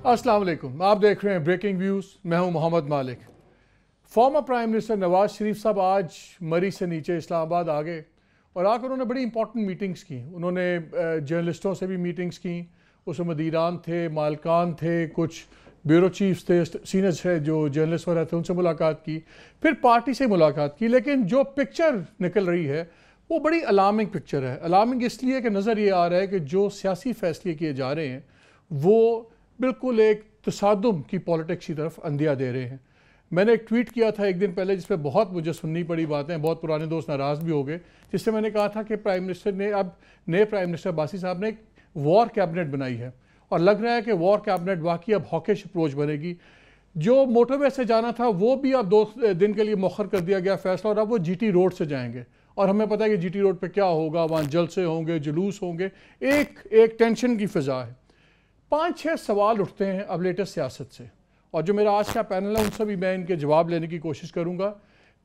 अस्सलाम वालेकुम, आप देख रहे हैं ब्रेकिंग व्यूज़। मैं हूं मोहम्मद मालिक। Former prime minister Nawaz Sharif साहब आज मरी से नीचे इस्लामाबाद आ गए और आकर उन्होंने बड़ी इंपॉर्टेंट मीटिंग्स की। उन्होंने जर्नलिस्टों से भी मीटिंग्स की, उसमें मदीरान थे, मालकान थे, कुछ ब्यूरो चीफ्स थे, सीनियर थे जो जर्नलिस्ट वगैरह थे, उनसे मुलाकात की, फिर पार्टी से मुलाकात की। लेकिन जो पिक्चर निकल रही है वो बड़ी अलार्मिंग पिक्चर है। अलार्मिंग इसलिए कि नज़र ये आ रहा है कि जो सियासी फैसले किए जा रहे हैं वो बिल्कुल एक तसादुम की पॉलिटिक्स की तरफ अंदिया दे रहे हैं। मैंने एक ट्वीट किया था एक दिन पहले जिस पर बहुत मुझे सुननी पड़ी बातें, बहुत पुराने दोस्त नाराज़ भी हो गए, जिससे मैंने कहा था कि प्राइम मिनिस्टर ने अब नए प्राइम मिनिस्टर अब्बासी साहब ने एक वॉर कैबिनेट बनाई है और लग रहा है कि वॉर कैबिनेट वाकई अब हॉकिश अप्रोच बनेगी। जो मोटरवे से जाना था वो भी अब 2 दिन के लिए मौखर कर दिया गया फैसला और अब वो जीटी रोड से जाएंगे और हमें पता है कि जीटी रोड पे क्या होगा, वहाँ जलसे होंगे, जुलूस होंगे, एक टेंशन की फ़िज़ा है। 5-6 सवाल उठते हैं अब लेटेस्ट सियासत से और जो मेरा आज का पैनल है उनसे भी मैं इनके जवाब लेने की कोशिश करूँगा।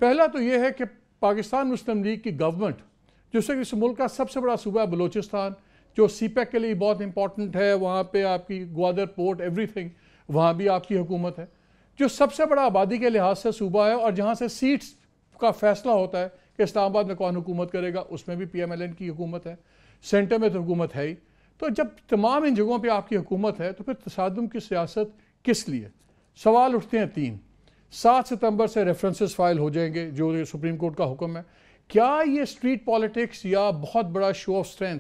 पहला तो ये है कि पाकिस्तान मुस्लिम लीग की गवर्नमेंट, जिससे इस मुल्क का सबसे बड़ा सूबा है बलूचिस्तान, जो सीपैक के लिए बहुत इंपॉर्टेंट है, वहाँ पे आपकी ग्वादर पोर्ट एवरीथिंग, वहाँ भी आपकी हुकूमत है, जो सबसे बड़ा आबादी के लिहाज से सूबा है और जहाँ से सीट्स का फैसला होता है कि इस्लामाबाद में कौन हुकूमत करेगा, उसमें भी PMLN की हुकूमत है, सेंटर में तो हुकूमत है ही। तो जब तमाम इन जगहों पे आपकी हुकूमत है तो फिर तसादुम की सियासत किस लिए? सवाल उठते हैं 3। 7 सितंबर से रेफरेंसेस फाइल हो जाएंगे जो सुप्रीम कोर्ट का हुक्म है। क्या ये स्ट्रीट पॉलिटिक्स या बहुत बड़ा शो ऑफ स्ट्रेंथ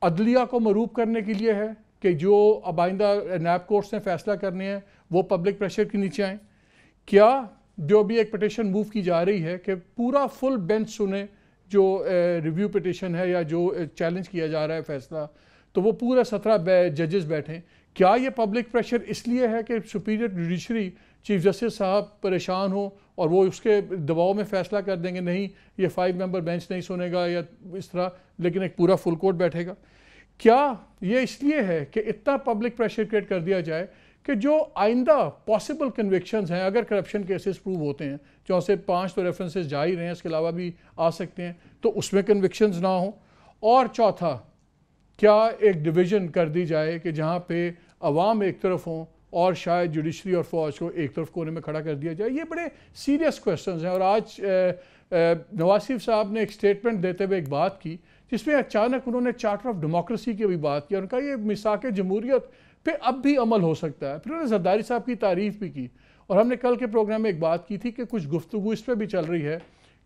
अदलिया को मरूब करने के लिए है कि जो अब आइंदा नैब कोर्ट्स ने फैसला करने हैं वो पब्लिक प्रेशर के नीचे आएँ? क्या जो भी एक पिटिशन मूव की जा रही है कि पूरा फुल बेंच सुने जो रिव्यू पिटिशन है या जो चैलेंज किया जा रहा है फैसला, तो वो पूरा 17 जजेस बैठें? क्या ये पब्लिक प्रेशर इसलिए है कि सुपीरियर जुडिशरी चीफ जस्टिस साहब परेशान हो और वो उसके दबाव में फ़ैसला कर देंगे नहीं ये 5 मेंबर बेंच नहीं सुनेगा या इस तरह, लेकिन एक पूरा फुल कोर्ट बैठेगा? क्या ये इसलिए है कि इतना पब्लिक प्रेशर क्रिएट कर दिया जाए कि जो आइंदा पॉसिबल कन्विक्शंस हैं, अगर करप्शन केसेस प्रूव होते हैं, जो से 5 तो रेफरेंसेस जा ही रहे हैं, इसके अलावा भी आ सकते हैं, तो उसमें कन्विक्शंस ना हो? और चौथा, क्या एक डिवीज़न कर दी जाए कि जहाँ पे अवाम एक तरफ हों और शायद जुडिशरी और फौज को एक तरफ कोने में खड़ा कर दिया जाए? ये बड़े सीरियस क्वेश्चंस हैं। और आज नवाज शरीफ साहब ने एक स्टेटमेंट देते हुए एक बात की जिसमें अचानक उन्होंने चार्टर ऑफ डेमोक्रेसी की भी बात की और उनका ये मिसाक जमहूरियत पे अब भी अमल हो सकता है। फिर उन्होंने जरदारी साहब की तारीफ़ भी की और हमने कल के प्रोग्राम में एक बात की थी कि कुछ गुफ्तगू इस पर भी चल रही है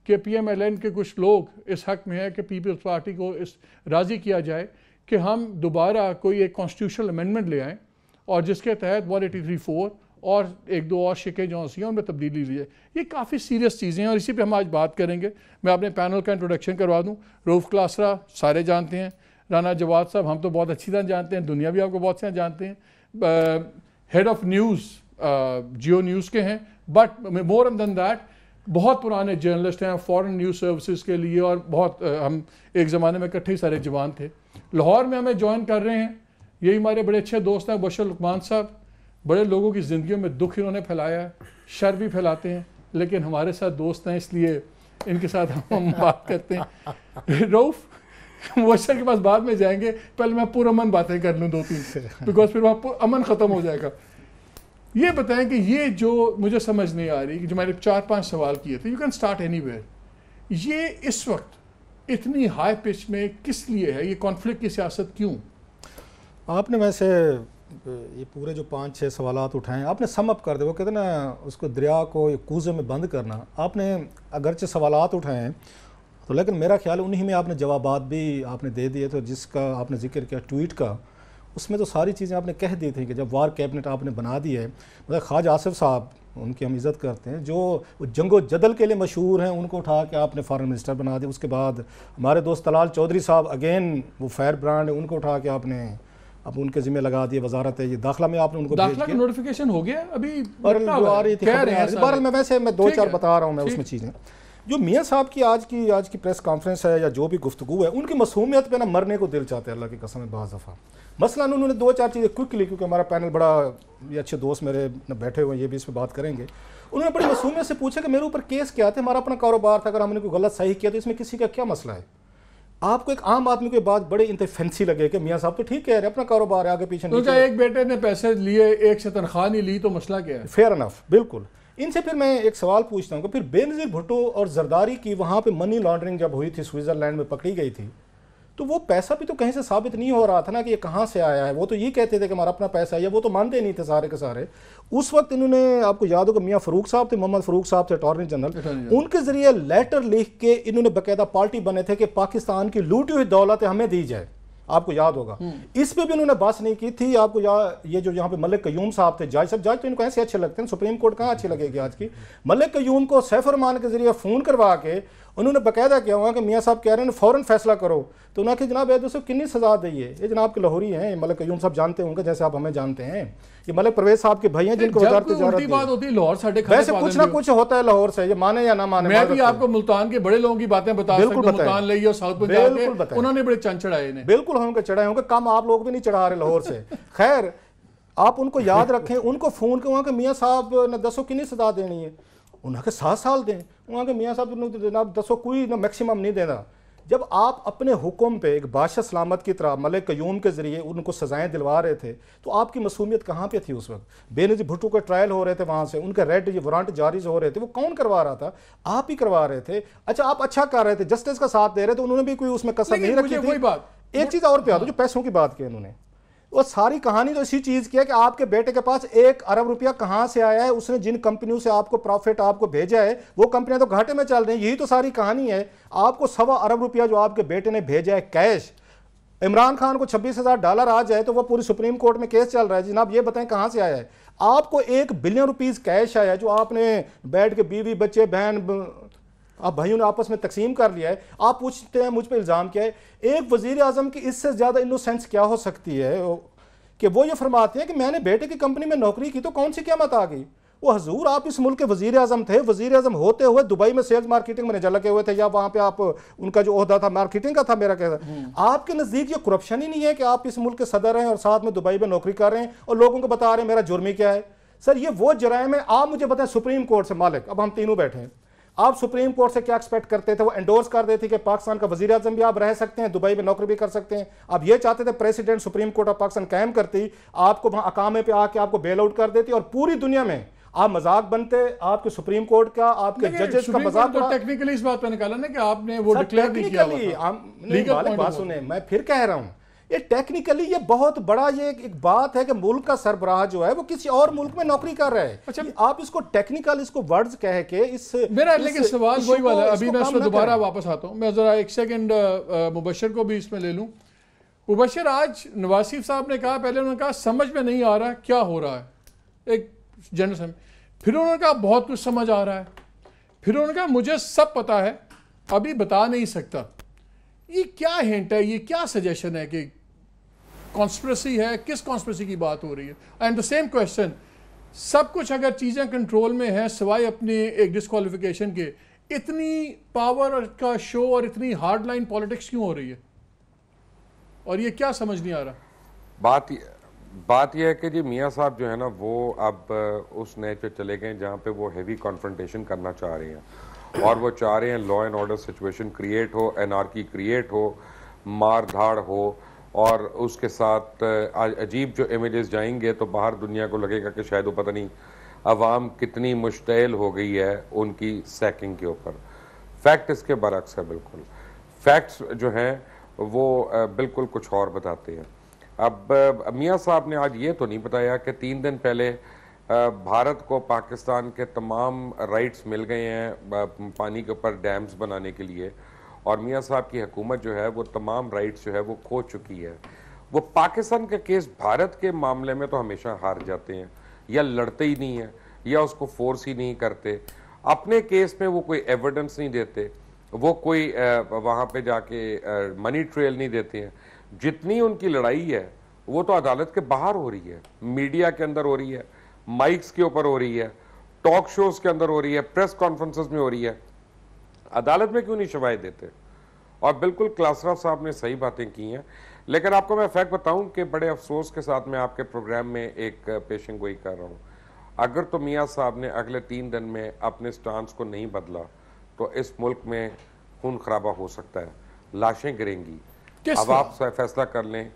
कि PMLN के कुछ लोग इस हक़ में है कि पीपल्स पार्टी को इस राज़ी किया जाए कि हम दोबारा कोई एक कॉन्स्टिट्यूशनल अमेंडमेंट ले आएँ और जिसके तहत 183(4) और 1-2 और शिकें जो सी हैं उनमें तब्दीली ली है। ये काफ़ी सीरियस चीज़ें हैं और इसी पे हम आज बात करेंगे। मैं अपने पैनल का इंट्रोडक्शन करवा दूँ। रऊफ़ क्लासरा सारे जानते हैं, राना जवाद साहब हम तो बहुत अच्छी तरह जानते हैं, दुनिया भी आपको बहुत से जानते हैं, head of news Jio news के हैं, बट मोर देन दैट बहुत पुराने जर्नलिस्ट हैं फॉरेन न्यूज़ सर्विसेज के लिए और बहुत हम एक ज़माने में इकट्ठे सारे जवान थे। लाहौर में हमें ज्वाइन कर रहे हैं, यही हमारे बड़े अच्छे दोस्त हैं बशर लुकमान साहब। बड़े लोगों की ज़िंदगियों में दुख इन्होंने फैलाया है, शर भी फैलाते हैं, लेकिन हमारे साथ दोस्त हैं इसलिए इनके साथ हम बात करते हैं। रऊफ़ बशर के पास बाद में जाएंगे, पहले मैं पुरअमन बातें कर लूँ 2-3 बिकॉज फिर वहाँ अमन ख़त्म हो जाएगा। ये बताएं कि ये जो मुझे समझ नहीं आ रही कि जो मैंने 4-5 सवाल किए थे, यू कैन स्टार्ट एनीवेयर, ये इस वक्त इतनी हाई पिच में किस लिए है? ये कॉन्फ्लिक्ट की सियासत क्यों? आपने वैसे ये पूरे जो 5-6 सवालात उठाएं आपने सम अप कर दे, वो कहते हैं ना उसको दरिया को कूजे में बंद करना। आपने अगरचे सवालात उठाएं तो लेकिन मेरा ख्याल उन्हीं में आपने जवाबात भी आपने दे दिए। तो जिसका आपने जिक्र किया ट्वीट का, उसमें तो सारी चीज़ें आपने कह दी थी कि जब वार कैबिनेट आपने बना दी है, मतलब ख्वाजा आसिफ साहब, उनकी हम इज़्ज़त करते हैं, जो जंगो जदल के लिए मशहूर हैं, उनको उठा के आपने फॉरेन मिनिस्टर बना दिया। उसके बाद हमारे दोस्त तलाल चौधरी साहब, अगेन वो फायर ब्रांड है, उनको उठा के आपने अब उनके ज़िम्मे लगा दिए। वजारत है ये दाखिला में आपने उनको दाखिला का नोटिफिकेशन हो गया अभी और आ रही थी खबरें। मैं वैसे मैं 2-4 बता रहा हूँ मैं उसमें चीज़ें। जो मियाँ साहब की आज की प्रेस कॉन्फ्रेंस है या जो भी गुफ्तगू है, उनकी मासूमियत पे ना मरने को दिल चाहते हैं, अल्लाह की कसम है। बाज़ दफ़ा मसलन उन्होंने 2-4 चीज़ें क्विकली, क्योंकि हमारा पैनल बड़ा ये अच्छे दोस्त मेरे बैठे हुए हैं, ये भी इस पर बात करेंगे। उन्होंने बड़ी मासूमियत से पूछा कि मेरे ऊपर केस क्या थे, हमारा अपना कारोबार था, अगर हमने कोई गलत सही किया तो इसमें किसी का क्या मसला है? आपको एक आम आदमी के बाद बड़े इंतने फैंसी लगे कि मियाँ साहब तो ठीक कह रहे हैं, अपना कारोबार है, आगे पीछे तो क्या एक बेटे ने पैसे लिए, एक से तनख्वाह नहीं ली, तो मसला क्या है? फेयर अनफ, बिल्कुल। इनसे फिर मैं एक सवाल पूछता हूँ कि फिर बेनज़ीर भुट्टो और जरदारी की वहाँ पे मनी लॉन्ड्रिंग जब हुई थी, स्विट्ज़रलैंड में पकड़ी गई थी, तो वो पैसा भी तो कहीं से साबित नहीं हो रहा था ना कि ये कहाँ से आया है। वो तो ये कहते थे कि हमारा अपना पैसा है, वो तो मानते नहीं थे सारे के सारे। उस वक्त इन्होंने, आपको याद होगा मियाँ फ़रूक साहब थे, मोहम्मद फ़रूक साहब थे अटॉर्नी जनरल, उनके ज़रिए लेटर लिख के इन्होंने बाकायदा पार्टी बने थे कि पाकिस्तान की लूटी हुई दौलत हमें दी जाए, आपको याद होगा। इस पे भी उन्होंने बात नहीं की थी। आपको ये जो यहाँ पे मलिक कयूम साहब थे, जज साहब, जज तो इनको ऐसे अच्छे लगते हैं, सुप्रीम कोर्ट कहाँ अच्छी लगेगी आज की। मलिक कयूम को सैफ रहमान के जरिए फ़ोन करवा के उन्होंने बाकायदा किया हुआ कि मियाँ साहब कह रहे हैं फ़ौरन फैसला करो। तो उन्होंने कहा जनाब ये साहब कितनी सज़ा दी है, ये जनाब के लाहौरी हैं, ये मलिक कयूम साहब जानते होंगे जैसे आप हमें जानते हैं, ये मलिक परवेज साहब के भाई हैं जिनको वजारत तिजारत बात होती है लाहौर साढ़े वैसे कुछ ना कुछ होता है लाहौर से, ये माने या ना माने। मैं भी आपको मुल्तान के बड़े लोगों की बातें बता सकता हूं, मुल्तान ले और साउथ पंजाब के, उन्होंने बड़े चंद चढ़ाए ने। बिल्कुल होंगे, चढ़ाए होंगे, कम आप लोग भी नहीं चढ़ा रहे लाहौर से। खैर आप उनको याद रखें, उनको फ़ोन के वहाँ के मियाँ साहब ने दसो कितनी सजा देनी है, उन्होंने 7 साल दें। वहाँ के मियाँ साहब जनाब दसो कोई ना मैक्सिमम नहीं देना। जब आप अपने हुक्म पे एक बादशाह सलामत की तरह मलिक कयूम के ज़रिए उनको सज़ाएं दिलवा रहे थे, तो आपकी मसूमियत कहाँ पे थी उस वक्त? बेनज़ीर भुट्टो के ट्रायल हो रहे थे, वहाँ से उनके रेड वारंट जारी हो रहे थे, वो कौन करवा रहा था? आप ही करवा रहे थे। अच्छा आप अच्छा कर रहे थे, जस्टिस का साथ दे रहे थे, उन्होंने भी कोई उसमें कसर नहीं रखी थी। एक चीज़ और पे आता, जो पैसों की बात की उन्होंने, वो सारी कहानी तो इसी चीज़ की है कि आपके बेटे के पास 1 अरब रुपया कहाँ से आया है, उसने जिन कंपनियों से आपको प्रॉफिट आपको भेजा है वो कंपनियां तो घाटे में चल रही हैं। यही तो सारी कहानी है। आपको 1.25 अरब रुपया जो आपके बेटे ने भेजा है कैश, इमरान खान को $26,000 आ जाए तो वो पूरी सुप्रीम कोर्ट में केस चल रहा है, जनाब ये बताएं कहाँ से आया है। आपको 1 बिलियन रुपीज़ कैश आया जो आपने बैठ के बीवी बच्चे बहन आप भाइयों ने आपस में तकसीम कर लिया है। आप पूछते हैं मुझ पर इल्ज़ाम क्या है? एक वज़ीर आज़म की इससे ज़्यादा इनोसेंस क्या हो सकती है कि वो ये फरमाते हैं कि मैंने बेटे की कंपनी में नौकरी की तो कौन सी क़यामत आ गई। वो हजूर आप इस मुल्क के वज़ीर आज़म थे, वज़ीर आज़म होते हुए दुबई में सेल्स मार्केटिंग मैनेजर लगे हुए थे, या वहाँ पे आप उनका जो ओहदा था मार्केटिंग का था, मेरा कहना आपके नज़दीक ये करप्शन ही नहीं है कि आप इस मुल्क के सदर हैं और साथ में दुबई में नौकरी कर रहे हैं और लोगों को बता रहे हैं मेरा जुर्म ही क्या है। सर ये वो जराइम है। आप मुझे बताएं सुप्रीम कोर्ट से मालिक, अब हम तीनों बैठे हैं, आप सुप्रीम कोर्ट से क्या एक्सपेक्ट करते थे? वो एंडोर्स कर देती कि पाकिस्तान का वज़ीर आज़म भी आप रह सकते हैं, दुबई में नौकरी भी कर सकते हैं। आप ये चाहते थे president supreme court of Pakistan कायम करती, आपको वहाँ अकामे पे आके आपको बेल आउट कर देती और पूरी दुनिया में आप मजाक बनते, आपके सुप्रीम कोर्ट का, आपके जजेस का मजाक। तो टेक्निकली इस बात पे निकाला ना कि आपने वो डिक्लेयर नहीं किया हुआ। बात सुने, मैं फिर कह रहा हूँ ये टेक्निकली ये बहुत बड़ा ये एक बात है कि मुल्क का सरबराह जो है वो किसी और मुल्क में नौकरी कर रहा है। अच्छा आप इसको टेक्निकल इसको वर्ड्स कह के इस मेरा लेकिन सवाल वही वाला है। अभी मैं इसमें दोबारा वापस आता हूँ। मैं जरा 1 सेकंड मुबशर को भी इसमें ले लूँ। मुबशर, आज नवाज शरीफ साहब ने कहा, पहले उन्होंने कहा समझ में नहीं आ रहा क्या हो रहा है, एक जनरल समझ, फिर उन्होंने कहा बहुत कुछ समझ आ रहा है, फिर उन्होंने कहा मुझे सब पता है अभी बता नहीं सकता। ये क्या हिंट है, ये क्या सजेशन है कि कॉन्स्पिरेसी है? किस कॉन्स्पिरेसी की बात हो रही है? एंड द सेम क्वेश्चन, सब कुछ अगर चीज़ें कंट्रोल में हैं सिवाय अपनी एक डिस्क्वालिफिकेशन के, इतनी पावर का शो और इतनी हार्ड लाइन पॉलिटिक्स क्यों हो रही है? और ये क्या समझ नहीं आ रहा? बात यह है कि जी मियाँ साहब जो है ना वो अब उस नेच पे चले गए जहाँ पे वो हैवी कॉन्फ्रंटेशन करना चाह रहे हैं और वो चाह रहे हैं law and order situation create हो, एनार्की क्रिएट हो, मार धाड़ हो और उसके साथ अजीब जो इमेजेस जाएंगे तो बाहर दुनिया को लगेगा कि शायद वो पता नहीं अवाम कितनी मुश्तैल हो गई है उनकी सैकिंग के ऊपर। फैक्ट इसके बरक्स है, बिल्कुल फैक्ट्स जो हैं वो बिल्कुल कुछ और बताते हैं। अब मियाँ साहब ने आज ये तो नहीं बताया कि 3 दिन पहले भारत को पाकिस्तान के तमाम राइट्स मिल गए हैं पानी के ऊपर डैम्स बनाने के लिए और मियाँ साहब की हुकूमत जो है वो तमाम राइट्स जो है वो खो चुकी है। वो पाकिस्तान के केस भारत के मामले में तो हमेशा हार जाते हैं या लड़ते ही नहीं हैं या उसको फोर्स ही नहीं करते। अपने केस में वो कोई एविडेंस नहीं देते, वो कोई वहाँ पे जाके मनी ट्रेल नहीं देते हैं। जितनी उनकी लड़ाई है वो तो अदालत के बाहर हो रही है, मीडिया के अंदर हो रही है, माइक्स के ऊपर हो रही है, टॉक शोज के अंदर हो रही है, प्रेस कॉन्फ्रेंसेस में हो रही है। अदालत में क्यों नहीं शवायद देते? और बिल्कुल क्लासरा साहब ने सही बातें की हैं। लेकिन आपको मैं फैक्ट बताऊं कि बड़े अफसोस के साथ मैं आपके प्रोग्राम में एक पेशन गोई कर रहा हूं, अगर तो मियाँ साहब ने अगले 3 दिन में अपने स्टांस को नहीं बदला तो इस मुल्क में खून खराबा हो सकता है। लाशें गिरेंगी। किस अब तरह? आप फैसला कर लें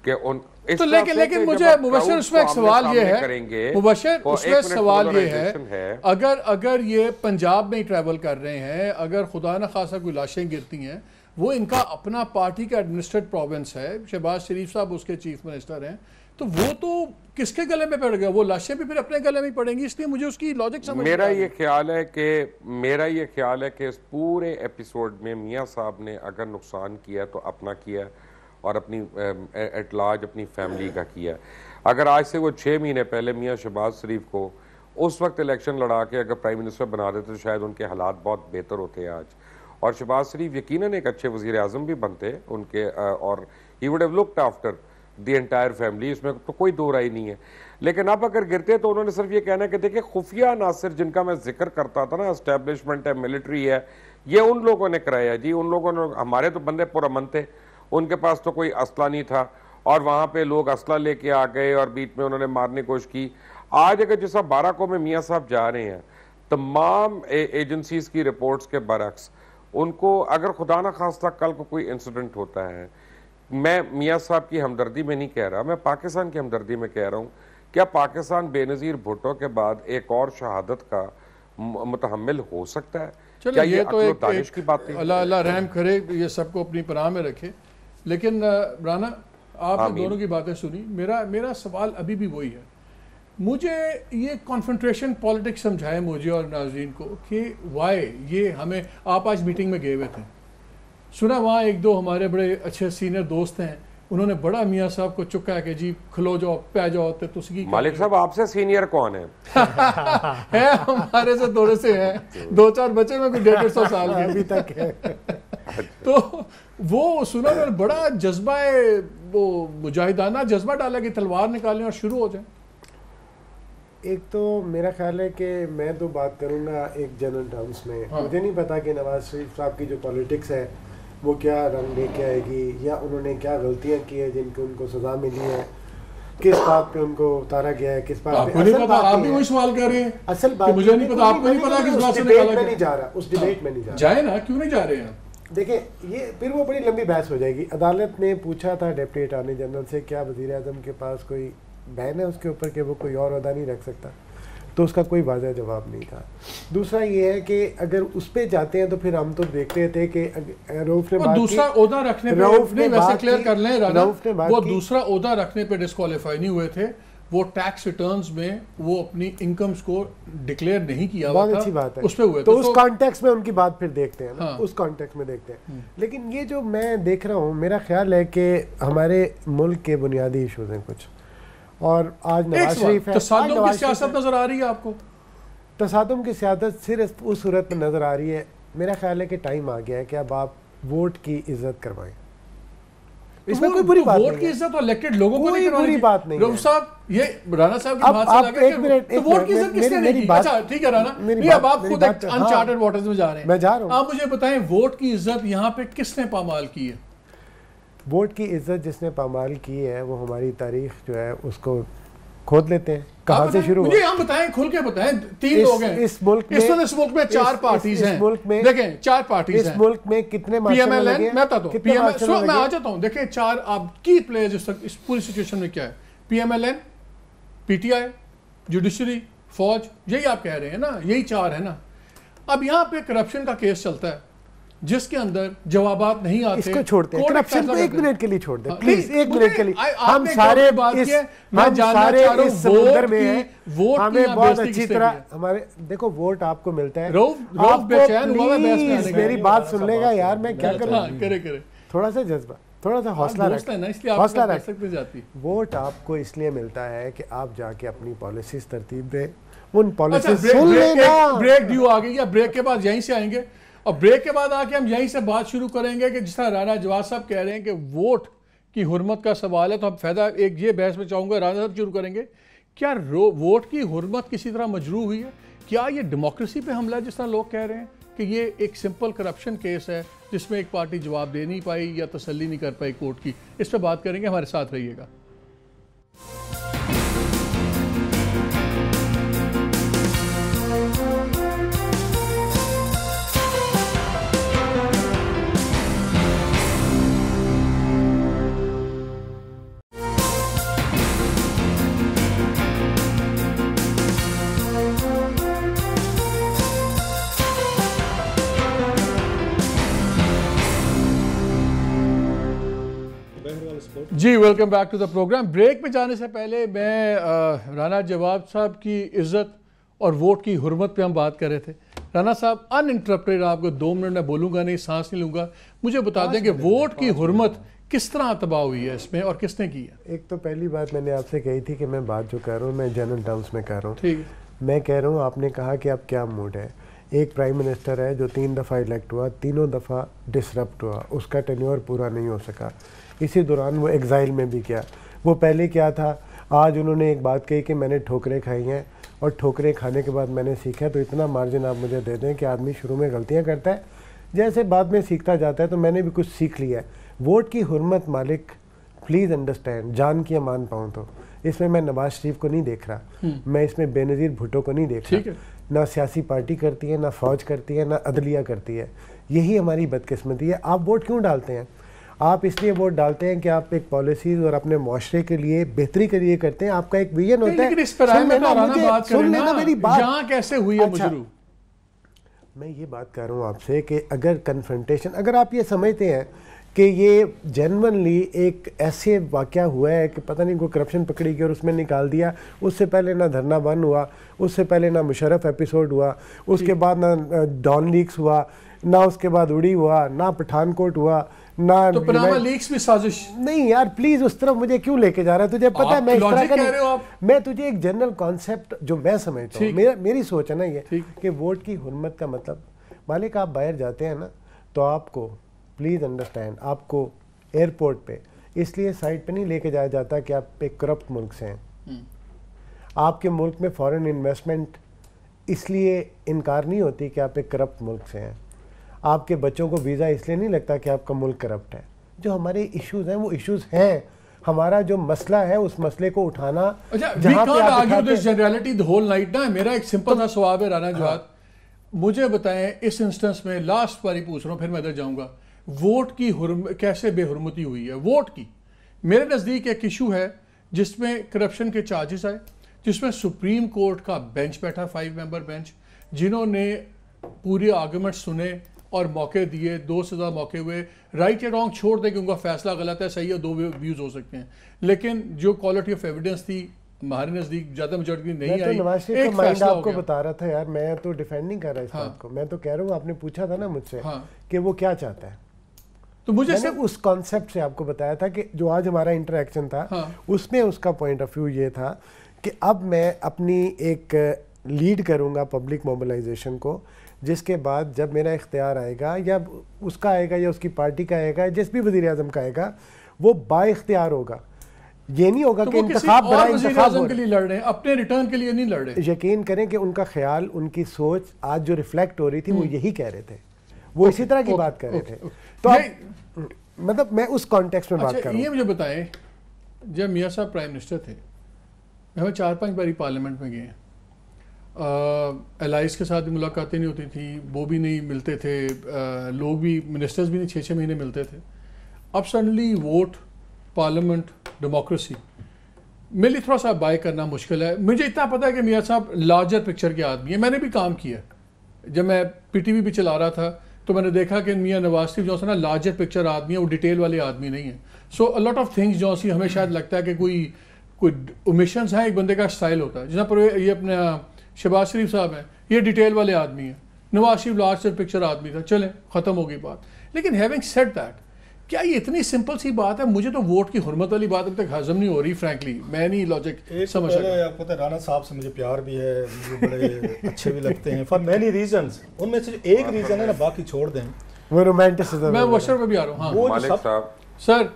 कि उन इस तो तरह से लेकिन कि मुझे जब आप मुबशर crowd उसमें एक को सवाल ये है, करेंगे, मुबशर तो उसमें एक मिनट सवाल ये polarization है अगर ये पंजाब में ही ट्रैवल कर रहे हैं, अगर खुदा न खासा कोई लाशें गिरती हैं, वो इनका अपना पार्टी का एडमिनिस्ट्रेट प्रोविंस है, शहबाज शरीफ साहब उसके चीफ मिनिस्टर हैं, तो वो तो किसके गले में पड़ गया? वो लाशें भी फिर अपने गले में पड़ेंगी। इसलिए मुझे उसकी लॉजिक समझ मेरा ये ख्याल है कि इस पूरे एपिसोड में मियाँ साहब ने अगर नुकसान किया तो अपना किया और अपनी एट लार्ज अपनी फैमिली का किया। अगर आज से वो 6 महीने पहले मियाँ शहबाज शरीफ को उस वक्त इलेक्शन लड़ा के अगर प्राइम मिनिस्टर बना देते तो शायद उनके हालात बहुत बेहतर होते आज, और शहबाज शरीफ यकीनन एक अच्छे वज़ीर आज़म भी बनते उनके, और he would have looked after the entire family, इसमें तो कोई दो राय नहीं है। लेकिन अब अगर गिरते तो उन्होंने सिर्फ ये कहना कि देखिए खुफिया अनासर जिनका मैं जिक्र करता था ना, एस्टेब्लिशमेंट है, मिलिट्री है, ये उन लोगों ने कराया जी, उन लोगों ने, हमारे तो बंदे पुरअमन थे, उनके पास तो कोई असला नहीं था और वहाँ पे लोग असला लेके आ गए और बीच में उन्होंने मारने की कोशिश की। आज अगर जैसा बाराको में मियाँ साहब जा रहे हैं, तमाम एजेंसीज की रिपोर्ट्स के बरक्स उनको अगर खुदा ना खास्ता कल को कोई इंसिडेंट होता है, मैं मियाँ साहब की हमदर्दी में नहीं कह रहा, मैं पाकिस्तान की हमदर्दी में कह रहा हूँ, क्या पाकिस्तान बेनज़ीर भुट्टो के बाद एक और शहादत का मुतहम्मिल हो सकता है? क्या ये तो एक दानिश की बात नहीं? अल्लाह रहम करे, ये सबको अपनी पनाह में रखे। लेकिन राना, आपने दोनों की बातें सुनी, मेरा सवाल अभी भी वही है, मुझे ये कॉन्फ्रंट्रेशन पॉलिटिक्स समझाए मुझे और नाज़रीन को कि वाई ये हमें, आप आज मीटिंग में गए हुए थे, सुना वहाँ एक दो हमारे बड़े अच्छे सीनियर दोस्त हैं, उन्होंने बड़ा मियाँ साहब को चुका कि जी खलो जाओ पै जाओ, तो तुझकी मालिक साहब आपसे सीनियर कौन है? है हमारे से थोड़े से हैं, 2-4 बच्चे में कोई 150 साल के अभी तक है। तो वो सुना मैंने, बड़ा जज्बा है, वो मुजाहिदाना जज्बा डाला कि तलवार निकालें और शुरू हो जाए। एक तो मेरा ख्याल है कि मैं तो बात करूँगा एक जनरल टर्म्स में, मुझे नहीं पता कि नवाज शरीफ साहब की जो पॉलिटिक्स है वो क्या रंग लेके आएगी, या उन्होंने क्या गलतियाँ की है जिनको उनको सज़ा मिली है, किस बात पे उनको उतारा गया है, किस बात पे। आप भी वही सवाल कर रहे हैं, असल बात मुझे नहीं पता, आपको नहीं पता किस बात से निकाला गया। नहीं जा रहा उस डिबेट में, नहीं जा रहा, जाए ना, क्यों नहीं जा रहे हैं? देखिए ये फिर वो बड़ी लंबी बहस हो जाएगी। अदालत ने पूछा था डिप्टी अटॉर्नी जनरल से क्या वज़ीर आज़म के पास कोई बैन है उसके ऊपर कि वो कोई और ओहदा नहीं रख सकता, तो उसका कोई वाज़ह जवाब नहीं था। दूसरा ये है कि अगर उस पे जाते हैं तो फिर हम तो देख रहे थे कि रऊफ ने बात दूसरा ओहदा रखने पे, रऊफ ने वैसे क्लियर कर लें राना, वो दूसरा ओहदा रखने पे डिस्क्वालीफाई नहीं हुए थे, वो टैक्स रिटर्न्स में वो अपनी इनकम्स को डिक्लेयर नहीं किया हुआ था। बहुत अच्छी बात है, उस पे हुए तो उस कॉन्टेक्स्ट में उनकी बात फिर देखते हैं ना, हाँ। उस कॉन्टेक्स्ट में देखते हैं। लेकिन ये जो मैं देख रहा हूँ, मेरा ख्याल है कि हमारे मुल्क के बुनियादी इशूज हैं कुछ, और आज नवाज शरीफ है, तसादुम की सियासत नजर आ रही है आपको? तसादुम की सियासत सिर्फ उस सूरत में नजर आ रही है, मेरा ख्याल है कि टाइम आ गया है कि अब आप वोट की इज्जत करवाएं। इसमें कोई बुरी बात नहीं है, वोट की इज्जत तो इलेक्टेड लोगों को नहीं बुरी बात नहीं है। साहब, ये राना साहब की बात आप एक मिनट, तो वोट की इज्जत किसने नहीं की? अच्छा ठीक है राना, नहीं अब आप खुद अनचार्टेड वाटर्स में जा रहे हैं, मैं जा रहा हूँ। आप मुझे बताएं वोट की इज्जत यहाँ पे किसने पामाल की है? वोट की इज्जत जिसने पामाल की है वो हमारी तारीख जो है उसको खोद लेते हैं, कहाँ से शुरू मुझे हम बताएं, खुल के बताएं। 3 लोग हैं इस मुल्क में 4 पार्टीज हैं। देखें 4 पार्टीज हैं इस मुल्क में, कितने PMLN, मैं बताता हूं, मैं आ जाता हूं। देखें 4 आप की प्लेयर्स इस पूरी सिचुएशन में क्या है? PMLN, PTI, जुडिशरी, फौज, यही आप कह रहे हैं ना, यही 4 है ना। अब यहाँ पे करप्शन का केस चलता है जिसके अंदर जवाबात नहीं आते। इसको छोड़ते हैं, करप्शन को 1 मिनट के लिए छोड़ दें प्लीज, 1 मिनट के लिए। हम सारे इस समुद्र में हैं, हमें बहुत अच्छी तरह हमारे, देखो वोट आपको मिलता है, आप प्लीज मेरी बात सुन लेगा यार, मैं क्या करूं, थोड़ा सा जज्बा, थोड़ा सा हौसला रखें, हौसला रखें। वोट आपको इसलिए मिलता है कि आप जाके अपनी पॉलिसीज तरतीब दें, उन पॉलिसीज सुन लेना। ब्रेक ड्यू आ गई, या ब्रेक के बाद यहीं से आएंगे, और ब्रेक के बाद आके हम यहीं से बात शुरू करेंगे कि जिस तरह राना जवाद साहब कह रहे हैं कि वोट की हुर्मत का सवाल है, तो हम फायदा एक ये बहस में चाहूँगा राना साहब शुरू करेंगे। क्या वोट की हुर्मत किसी तरह मजरू हुई है? क्या ये डेमोक्रेसी पे हमला है जिस तरह लोग कह रहे हैं कि ये एक सिंपल करप्शन केस है जिसमें एक पार्टी जवाब दे नहीं पाई या तसल्ली नहीं कर पाई कोर्ट की? इस पर बात करेंगे, हमारे साथ रहिएगा। जी welcome back to the programme. Break पे जाने से पहले मैं राना जवाब साहब की इज्जत और वोट की हुर्मत पे हम बात कर रहे थे। राना साहब अनइंटरप्टेड, आपको 2 मिनट मैं बोलूँगा नहीं, सांस नहीं लूँगा, मुझे बता दें कि वोट की हुर्मत किस तरह तबाह हुई है इसमें और किसने की है? एक तो पहली बात मैंने आपसे कही थी कि मैं बात जो कर रहा हूँ मैं जनरल टर्म्स में कर रहा हूँ। ठीक है, मैं कह रहा हूँ, आपने कहा कि अब क्या मूड है। एक प्राइम मिनिस्टर है जो 3 दफ़ा इलेक्ट हुआ, तीनों दफ़ा डिसरप्ट हुआ, उसका टेन्योर पूरा नहीं हो सका। इसी दौरान वो एग्ज़ाइल में भी गया। वो पहले क्या था, आज उन्होंने एक बात कही कि मैंने ठोकरें खाई हैं और ठोकरें खाने के बाद मैंने सीखा। तो इतना मार्जिन आप मुझे दे दें कि आदमी शुरू में गलतियाँ करता है, जैसे बाद में सीखता जाता है। तो मैंने भी कुछ सीख लिया है। वोट की हुर्मत मालिक प्लीज़ अंडरस्टैंड, जान की अमान पाऊँ तो इसमें मैं नवाज शरीफ को नहीं देख रहा, मैं इसमें बेनज़ीर भुट्टो को नहीं देख रहा। ना सियासी पार्टी करती है, ना फ़ौज करती है, ना अदलिया करती है। यही हमारी बदकिस्मती है। आप वोट क्यों डालते हैं? आप इसलिए वोट डालते हैं कि आप एक पॉलिसीज़ और अपने माशरे के लिए बेहतरी के लिए करते हैं। आपका एक विजन होता है। सुन लेना मेरी बात, यहाँ कैसे हुई है मुजरू? मैं ये बात कर रहा हूँ आपसे कि अगर कन्फ्रंटेशन, अगर आप ये समझते हैं कि ये जेन्युइनली एक ऐसे वाक़या हुआ है कि पता नहीं कोई करप्शन पकड़ी गई और उसमें निकाल दिया, उससे पहले ना धरना बंद हुआ, उससे पहले ना मुशर्रफ एपिसोड हुआ, उसके बाद ना डॉन लीक्स हुआ, ना उसके बाद उड़ी हुआ, ना पठानकोट हुआ, ना तो पनामा लीक्स भी साजिश नहीं। यार प्लीज उस तरफ मुझे क्यों लेके जा रहा है? तुझे पता है मैं इस तरह का, मैं तुझे एक जनरल कॉन्सेप्ट जो मैं समझता हूँ, मेरी सोच है ना ये कि वोट की हुर्मत का मतलब, मालिक आप बाहर जाते हैं ना तो आपको प्लीज़ अंडरस्टैंड, आपको एयरपोर्ट पे इसलिए साइड पे नहीं लेके जाया जाता कि आप एक करप्ट मुल्क से हैं। आपके मुल्क में फॉरेन इन्वेस्टमेंट इसलिए इनकार नहीं होती कि आप एक करप्ट मुल्क से हैं। आपके बच्चों को वीज़ा इसलिए नहीं लगता कि आपका मुल्क करप्ट है। जो हमारे इश्यूज़ हैं वो इश्यूज़ हैं। हमारा जो मसला है उस मसले को उठाना। मेरा एक सिंपल सा सवाल है राना जवाद, मुझे बताएं इस इंस्टेंस में, लास्ट बारी पूछ रहा हूँ फिर मैं इधर जाऊँगा, वोट की कैसे बेहुरमती हुई है? वोट की मेरे नज़दीक एक इशू है जिसमें करप्शन के चार्जेस आए, जिसमें सुप्रीम कोर्ट का बेंच बैठा, 5 मेंबर बेंच, जिन्होंने पूरे आर्गूमेंट सुने और मौके दिए। 2 से ज़्यादा मौके हुए। राइट या रॉन्ग छोड़ दें कि उनका फैसला गलत है, सही है, 2 व्यूज़ हो सकते हैं, लेकिन जो क्वालिटी ऑफ एविडेंस थी हमारे नज़दीक ज़्यादा मेजॉरिटी नहीं आई। तो नवाज शरीफ का माइंड आपको बता रहा था यार, मैं तो डिफेंड नहीं कर रहा इस बात को। मैं तो कह रहा हूँ, आपने पूछा था ना मुझसे कि वो क्या चाहता है, तो मुझे सिर्फ उस कॉन्सेप्ट से आपको बताया था कि जो आज हमारा इंटरेक्शन था उसमें उसका पॉइंट ऑफ व्यू ये था कि अब मैं अपनी एक लीड करूँगा पब्लिक मोबिलाइजेशन को, जिसके बाद जब मेरा इख्तियार आएगा या उसका आएगा या उसकी पार्टी का आएगा, जिस भी वज़ीर आज़म का आएगा, वो बाइख्तियार होगा। ये नहीं होगा कि इंतखाब के लिए लड़ रहे हैं, अपने रिटर्न के लिए नहीं लड़ रहे। यकीन करें कि उनका ख्याल, उनकी सोच आज जो रिफ्लेक्ट हो रही थी वो यही कह रहे थे, वो इसी तरह की बात कर रहे थे। तो मतलब मैं उस कॉन्टेक्स्ट में बात कर रहा हूं। ये मुझे बताएं, जब मियां साहब प्राइम मिनिस्टर थे, हमें 4-5 बारी पार्लियामेंट में गए, एलाइज के साथ भी मुलाकातें नहीं होती थी, वो भी नहीं मिलते थे, लोग भी, मिनिस्टर्स भी नहीं 6-6 महीने मिलते थे। अब सडनली वोट, पार्लियामेंट, डेमोक्रेसी, मेरे लिए थोड़ा सा बाय करना मुश्किल है। मुझे इतना पता है कि मियां साहब लार्जर पिक्चर के आदमी है। मैंने भी काम किया, जब मैं PTV भी चला रहा था तो मैंने देखा कि मियां नवाज शरीफ जो है ना लार्जर पिक्चर आदमी है, वो डिटेल वाले आदमी नहीं है। सो अ लॉट ऑफ थिंग्स जो सी हमें शायद लगता है कि कोई ओमिशंस है, एक बंदे का स्टाइल होता है। जहाँ पर ये अपना शहबाज शरीफ साहब हैं, ये डिटेल वाले आदमी हैं, नवाज शरीफ लार्जर पिक्चर आदमी था, चलें ख़त्म हो गई बात। लेकिन हैविंग सेड दैट, क्या ये इतनी सिंपल सी बात है? मुझे तो वोट की हुर्मत वाली बात अभी तक हजम नहीं हो रही, फ्रैंकली मैं नहीं लॉजिक समझ सकता। आपको पता है राना साहब से मुझे प्यार भी है, मुझे बड़े अच्छे भी लगते हैं फॉर मेनी रीजंस। उनमें से एक रीजन है ना, बाकी छोड़ दें, वो रोमांटिसिज्म। मैं वॉशर पे भी आ रहा हूँ। हाँ वो मालिक साहब, सर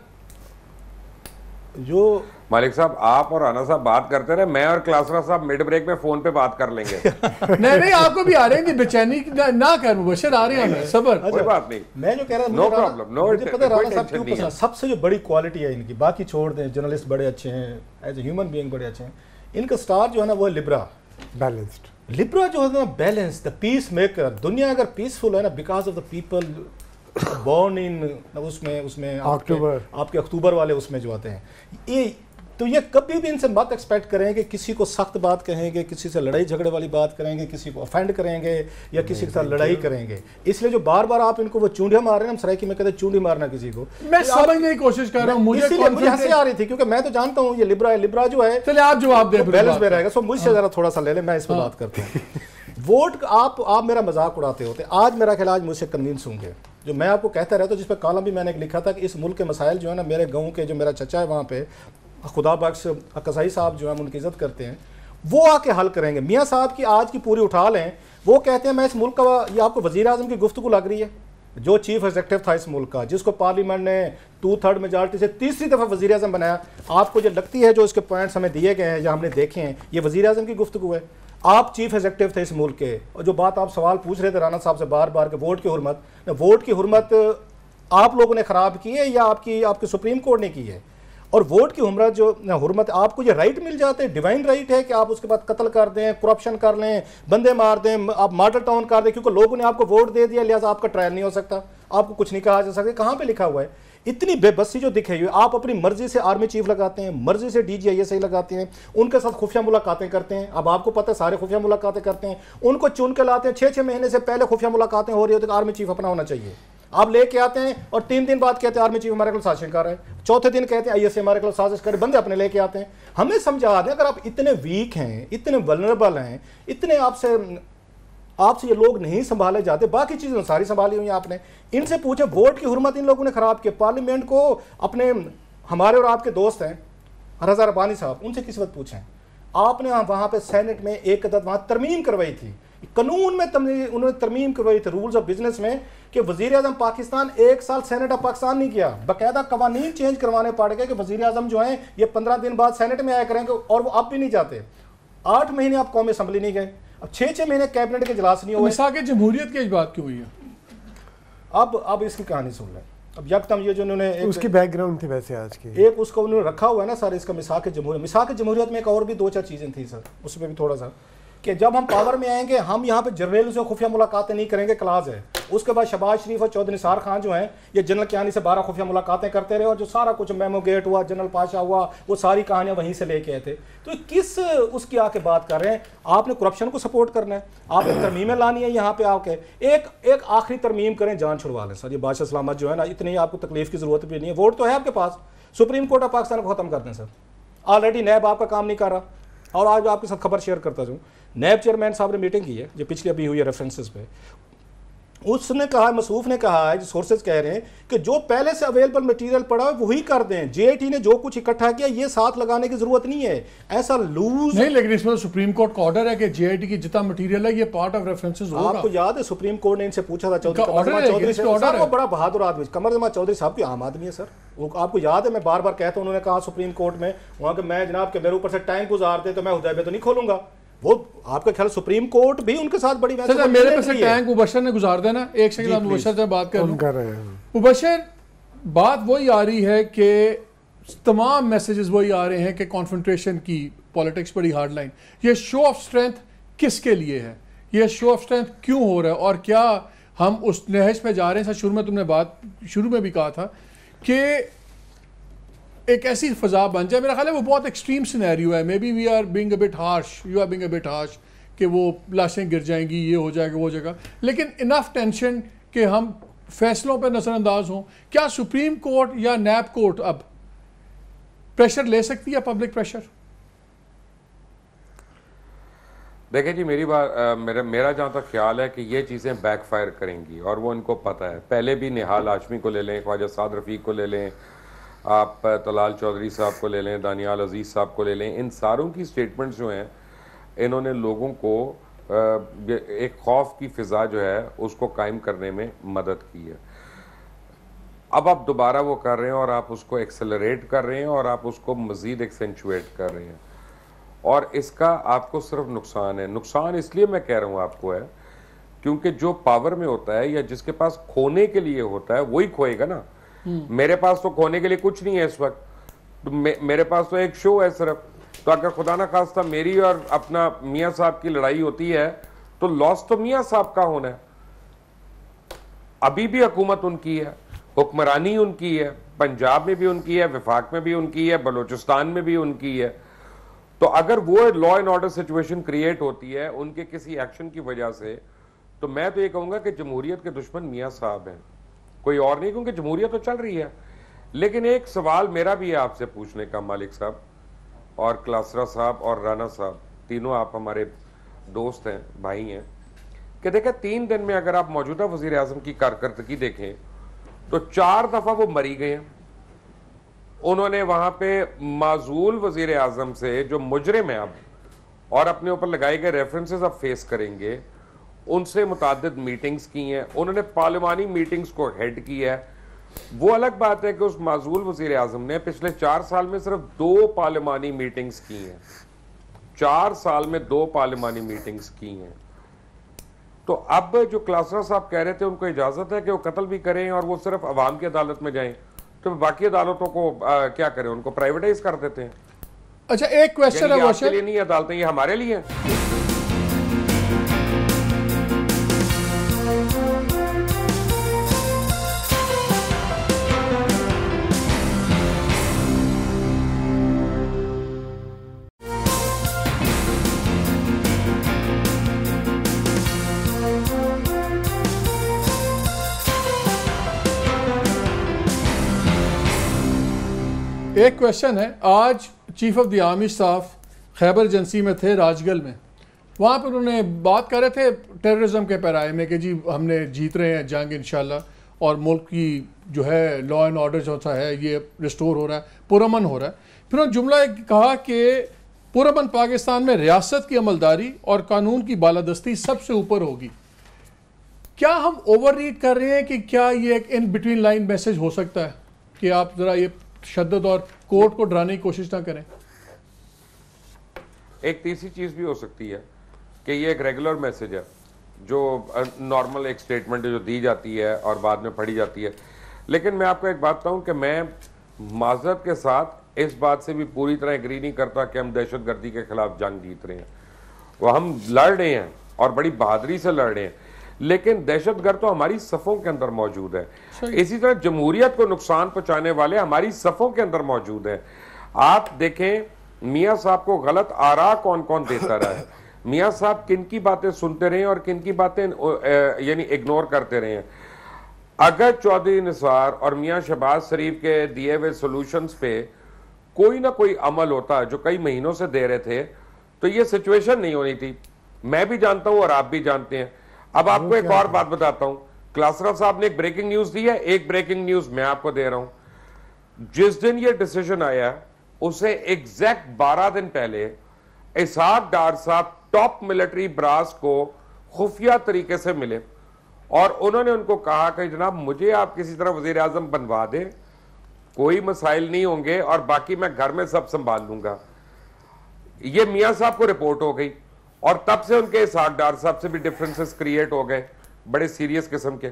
जो मालिक साहब आप और राना साहब बात करते रहे, मैं और क्लासरा साहब मिड ब्रेक में फोन पे बात कर लेंगे। नहीं आपको भी आ रहे हैं, बेचैनी ना कर, मुबशर आ रहे हैं, सबर, कोई बात नहीं। मैं जो कह रहा हूं, नो प्रॉब्लम, नो, मुझे पता है राना साहब क्यों पसंद। सबसे जो बड़ी क्वालिटी है इनकी, बाकी छोड़ दें, जर्नलिस्ट बड़े अच्छे हैं, एज ए ह्यूमन बीइंग बड़े अच्छे हैं, इनका स्टार जो है ना वो है लिब्रा, बैलेंस्ड। लिब्रा जो है ना बैलेंस, द पीस मेकर। दुनिया अगर पीसफुल है ना, because of the people born in उसमें अक्टूबर, आपके अक्टूबर वाले उसमें जो आते हैं, ये तो ये कभी भी इनसे मत एक्सपेक्ट करें कि किसी को सख्त बात कहेंगे, किसी से लड़ाई झगड़े वाली बात करेंगे, किसी को ऑफेंड करेंगे या किसी के साथ लड़ाई करेंगे। इसलिए जो बार बार आप इनको वो चूंडियां मार रहे हैं, हम सराइकी में कहते हैं चूंडी मारना किसी को, मैं समझने की कोशिश कर रहा हूं। मुझे हंसी आ रही थी क्योंकि मैं तो जानता हूं ये लिब्रा जो है, चलिए आप जवाब दें, बैलेंस में रहेगा। सो मुझसे जरा थोड़ा सा ले ले, मैं इस पर बात करता हूँ। वोट आप मेरा मजाक उड़ाते होते, आज मेरा ख्याल आज मुझसे कन्विंस होंगे जो मैं आपको कहता रहता हूँ, जिस पर कॉलम भी मैंने लिखा था कि इस मुल्क के मसाइल जो है ना, मेरे गाँव के जो मेरा चचा है वहाँ पे खुदा बख्श कसाई साहब जो है उनकी इज्जत करते हैं, वो आके हल करेंगे। मियाँ साहब की आज की पूरी उठा लें, वो कहते हैं मैं इस मुल्क का, ये आपको वज़ीर आज़म की गुफ्तगू लग रही है, जो चीफ एग्जीक्यूटिव था इस मुल्क का, जिसको पार्लियामेंट ने 2/3 मेजॉरिटी से तीसरी दफ़ा वज़ीर आज़म बनाया, आपको जो लगती है जो इसके पॉइंट्स हमें दिए गए हैं या हमने देखे हैं, ये वज़ीर आज़म की गुफ्तगू है। आप चीफ एग्जीक्यूटिव थे इस मुल्क के, और जो बात आप सवाल पूछ रहे थे राना साहब से बार बार कि वोट की हुर्मत, वोट की हुर्मत आप लोगों ने ख़राब की है या आपकी सुप्रीम कोर्ट ने की है? और वोट की हुर्मत आपको ये राइट मिल जाते हैं, डिवाइन राइट है कि आप उसके बाद कत्ल कर दें, करप्शन कर लें, बंदे मार दें, आप मॉडल टाउन कर दें, क्योंकि लोगों ने आपको वोट दे दिया लिहाजा आपका ट्रायल नहीं हो सकता, आपको कुछ नहीं कहा जा सकता। कहाँ पे लिखा हुआ है? इतनी बेबसी जो दिखे हुई, आप अपनी मर्जी से आर्मी चीफ लगाते हैं, मर्जी से DGISI लगाते हैं, उनके साथ खुफिया मुलाकातें करते हैं। अब आपको पता है सारे खुफिया मुलाकातें करते हैं, उनको चुन के लाते हैं। 6-6 महीने से पहले खुफिया मुलाकातें हो रही होती है, आर्मी चीफ अपना होना चाहिए। आप लेके आते हैं और 3 दिन बाद कहते हैं आर्मी चीफ हमारे खिलाफ साजिश कर रहे हैं, चौथे दिन कहते हैं ISI हमारे खिलाफ साजिश कर रहे, बंदे अपने लेके आते हैं। हमें समझा दें, अगर आप इतने वीक हैं, इतने वल्नरेबल हैं, इतने आपसे ये लोग नहीं संभाले जाते, बाकी चीज़ें सारी संभाली हुई आपने। इनसे पूछे, वोट की हुर्मत इन लोगों ने खराब की। पार्लियामेंट को अपने, हमारे और आपके दोस्त हैं रज़ा रब्बानी साहब, उनसे किस वक्त पूछें, आपने वहाँ पे सेनेट में एक अदद वहाँ तरमीम करवाई थी, कानून में उन्होंने तरमीम करवाई थी रूल्स ऑफ बिजनेस में, कि वज़ीर आज़म पाकिस्तान 1 साल सेनेट ऑफ पाकिस्तान नहीं किया, बाकायदा कवानीन चेंज करवाने पड़ गए कि वज़ीर आज़म जो हैं ये 15 दिन बाद सेनेट में आया करेंगे, और वो अब भी नहीं जाते। 8 महीने आप कौमी असम्बली नहीं गए, अब 6-6 महीने कैबिनेट के इजलास नहीं हुए। मिसाक जमहूरियत की बात क्यों हुई है? अब इसकी कहानी सुन लें। अब यकदम ये जो उन्होंने उसकी बैकग्राउंड थी वैसे आज की, एक उसको उन्होंने रखा हुआ है ना सर, इसका मिसाक जमहूरियत में एक और भी 2-4 चीज़ें थी सर, उसमें भी थोड़ा सा कि जब हम पावर में आएंगे हम यहाँ पे जर्नल से खुफिया मुलाकातें नहीं करेंगे, क्लास है। उसके बाद शहबाज शरीफ और चौधरी निसार खान जो हैं ये जनरल कियानी से 12 खुफिया मुलाकातें करते रहे, और जो सारा कुछ मेमो गेट हुआ, जनरल पाशा हुआ, वो सारी कहानियाँ वहीं से लेके आए थे। तो किस उसकी आके बात कर रहे हैं? आपने करप्शन को सपोर्ट करना है, आपने तरमीमें लानी है यहाँ पे आके। एक आखिरी तरमीम करें, जान छुड़वा लें सर, ये बादशाह सलामत जो है ना, इतनी आपको तकलीफ की जरूरत भी नहीं है, वोट तो है आपके पास, सुप्रीम कोर्ट ऑफ पाकिस्तान को खत्म कर दें सर। ऑलरेडी नैब आपका काम नहीं कर रहा, और आज आपके साथ खबर शेयर करता हूँ, नैब चेयरमैन साहब ने मीटिंग की है जो पिछली अभी हुई है रेफरेंसेस पे, उसने कहा, मसूफ ने कहा है, जो सोर्सेज कह रहे हैं कि जो पहले से अवेलेबल मटेरियल पड़ा है वही कर दें। JIT ने जो कुछ इकट्ठा किया ये साथ लगाने की जरूरत नहीं है, ऐसा लूज नहीं। लेकिन इसमें सुप्रीम कोर्ट का ऑर्डर है कि JIT की जितना मटेरियल है ये पार्ट ऑफ रेफरेंसेस होगा। आपको याद है सुप्रीम कोर्ट ने इनसे पूछा था, चौधरी से, वो बड़ा बहादुर आदमी, कमर जमा चौधरी साहब की आम आदमी है सर, आपको याद है, मैं बार बार कहता हूँ, उन्होंने कहा सुप्रीम कोर्ट में वहाँ के, मैं जनाब के मेरे ऊपर से टैंक गुजारते तो मैं हुदैबिया तो नहीं खोलूंगा। वो आपका ख्याल सुप्रीम कोर्ट भी उनके साथ बड़ी मेरे पे से टैंक मुबशर ने गुजार देना। एक सेकंड मुबशर से बात कर रहे हैं। मुबशर, बात वही आ रही है कि तमाम मैसेजेस वही आ रहे हैं कि कॉन्फ्रंटेशन की पॉलिटिक्स बड़ी हार्ड लाइन, ये शो ऑफ स्ट्रेंथ किसके लिए है, ये शो ऑफ स्ट्रेंथ क्यों हो रहा है, और क्या हम उस नहज पे जा रहे हैं? शुरू में तुमने बात शुरू में भी कहा था कि एक ऐसी फजा बन जाए, मेरा ख्याल है वो बहुत एक्सट्रीम सिनेरियो है, may be we are being a bit harsh, you are being a bit harsh, कि वो लाशें गिर जाएंगी, ये हो जाएगा, वो हो जाएगा, लेकिन इनफ टेंशन कि हम फैसलों पर नज़रअंदाज हों। क्या सुप्रीम कोर्ट या नैब कोर्ट अब प्रेशर ले सकती है, पब्लिक प्रेशर? देखिए जी, मेरी बात मेरा जहाँ तक ख्याल है कि ये चीज़ें बैकफायर करेंगी, और वो इनको पता है। पहले भी निहाल हाशमी को ले लें, ख्वाजा साद रफ़ीक को ले लें, आप तलाल चौधरी साहब को ले लें, दानियाल अजीज़ साहब को ले लें, इन सारों की स्टेटमेंट्स जो हैं, इन्होंने लोगों को एक खौफ की फ़िज़ा जो है उसको कायम करने में मदद की है। अब आप दोबारा वो कर रहे हैं और आप उसको एक्सेलरेट कर रहे हैं और आप उसको मज़ीद एक्सेंचुएट कर रहे हैं, और इसका आपको सिर्फ नुकसान है। नुकसान इसलिए मैं कह रहा हूँ आपको है क्योंकि जो पावर में होता है या जिसके पास खोने के लिए होता है वही खोएगा ना। मेरे पास तो खोने के लिए कुछ नहीं है इस वक्त, तो मेरे पास तो एक शो है सिर्फ। तो अगर खुदा ना खास्ता मेरी और अपना मियाँ साहब की लड़ाई होती है तो लॉस तो मियाँ साहब का होना है। अभी भी हुकूमत उनकी है, हुक्मरानी उनकी है, पंजाब में भी उनकी है, विफाक में भी उनकी है, बलूचिस्तान में भी उनकी है। तो अगर वो law and order situation create होती है उनके किसी एक्शन की वजह से, तो मैं तो ये कहूंगा कि जमहूरियत के दुश्मन मियां साहब हैं, कोई और नहीं, क्योंकि जमहूरियत तो चल रही है। लेकिन एक सवाल मेरा भी है आपसे पूछने का, मालिक साहब और क्लासरा साहब और राना साहब, तीनों आप हमारे दोस्त हैं, भाई हैं, कि देखें 3 दिन में अगर आप मौजूदा वजीर आजम की कारकर्दगी देखें तो 4 दफा वो मरी गए हैं। उन्होंने वहां पे माजूल वजीर आजम से जो मुजरिम है अब और अपने ऊपर लगाए गए रेफरेंसेस अब फेस करेंगे, उनसे मुताद्दिद मीटिंग्स की हैं, उन्होंने पार्लिमानी मीटिंग्स को हेड किया है। वो अलग बात है कि उस माजूल वजीर आजम ने पिछले 4 साल में सिर्फ 2 पार्लिमानी मीटिंग्स की हैं, 4 साल में 2 पार्लिमानी मीटिंग्स की हैं। तो अब जो क्लासरा साहब कह रहे थे उनको इजाजत है कि वो कत्ल भी करें और वो सिर्फ अवाम की अदालत में जाएं, तो बाकी अदालतों को क्या करें, उनको प्राइवेटाइज कर देते हैं। अच्छा, एक क्वेश्चन है, आपके लिए नहीं अदालतें, ये हमारे लिए हैं। एक क्वेश्चन है, आज chief of the army staff Khyber agency में थे राजगल में, वहाँ पर उन्होंने बात कर रहे थे टेररिज्म के पैराए में कि जी हमने जीत रहे हैं जंग इंशाल्लाह, और मुल्क की जो है लॉ एंड ऑर्डर जो सा है ये रिस्टोर हो रहा है, पुरअमन हो रहा है। फिर उन्होंने जुमला कहा कि पुरअमन पाकिस्तान में रियासत की अमलदारी और कानून की बालादस्ती सबसे ऊपर होगी। क्या हम ओवर रीड कर रहे हैं कि क्या ये एक इन बिटवीन लाइन मैसेज हो सकता है कि आप ज़रा ये शद्दत और कोर्ट को डराने की कोशिश ना करें? एक तीसरी चीज भी हो सकती है कि ये एक रेगुलर मैसेज है जो नॉर्मल एक स्टेटमेंट जो दी जाती है और बाद में पढ़ी जाती है। लेकिन मैं आपको एक बात बताऊं कि मैं माजरत के साथ इस बात से भी पूरी तरह एग्री नहीं करता कि हम दहशतगर्दी के खिलाफ जंग जीत रहे हैं। वो हम लड़ रहे हैं और बड़ी बहादुरी से लड़ रहे हैं, लेकिन दहशतगर्द तो हमारी सफ़ों के अंदर मौजूद है। इसी तरह जमहूरियत को नुकसान पहुंचाने वाले हमारी सफ़ों के अंदर मौजूद है। आप देखें मियां साहब को गलत आरा कौन कौन देता रहा है, मियां साहब किन की बातें सुनते रहे और किन की बातें यानी इग्नोर करते रहे हैं। अगर चौधरी निसार और मियां शहबाज शरीफ के दिए हुए सोल्यूशंस पे कोई ना कोई अमल होता जो कई महीनों से दे रहे थे, तो ये सिचुएशन नहीं होनी थी। मैं भी जानता हूं और आप भी जानते हैं। अब आपको एक और बात बताता हूं, क्लासरा साहब ने एक ब्रेकिंग न्यूज दी है, एक ब्रेकिंग न्यूज मैं आपको दे रहा हूं। जिस दिन ये डिसीजन आया उसे एग्जैक्ट 12 दिन पहले इसहाक डार साहब टॉप मिलिट्री ब्रास को खुफिया तरीके से मिले और उन्होंने उनको कहा कि जनाब मुझे आप किसी तरह वजीर आजम बनवा दें, कोई मसाइल नहीं होंगे और बाकी मैं घर में सब संभाल लूंगा। ये मियां साहब को रिपोर्ट हो गई और तब से उनके इसहाक डार साहब से भी डिफरेंसेस क्रिएट हो गए, बड़े सीरियस किस्म के।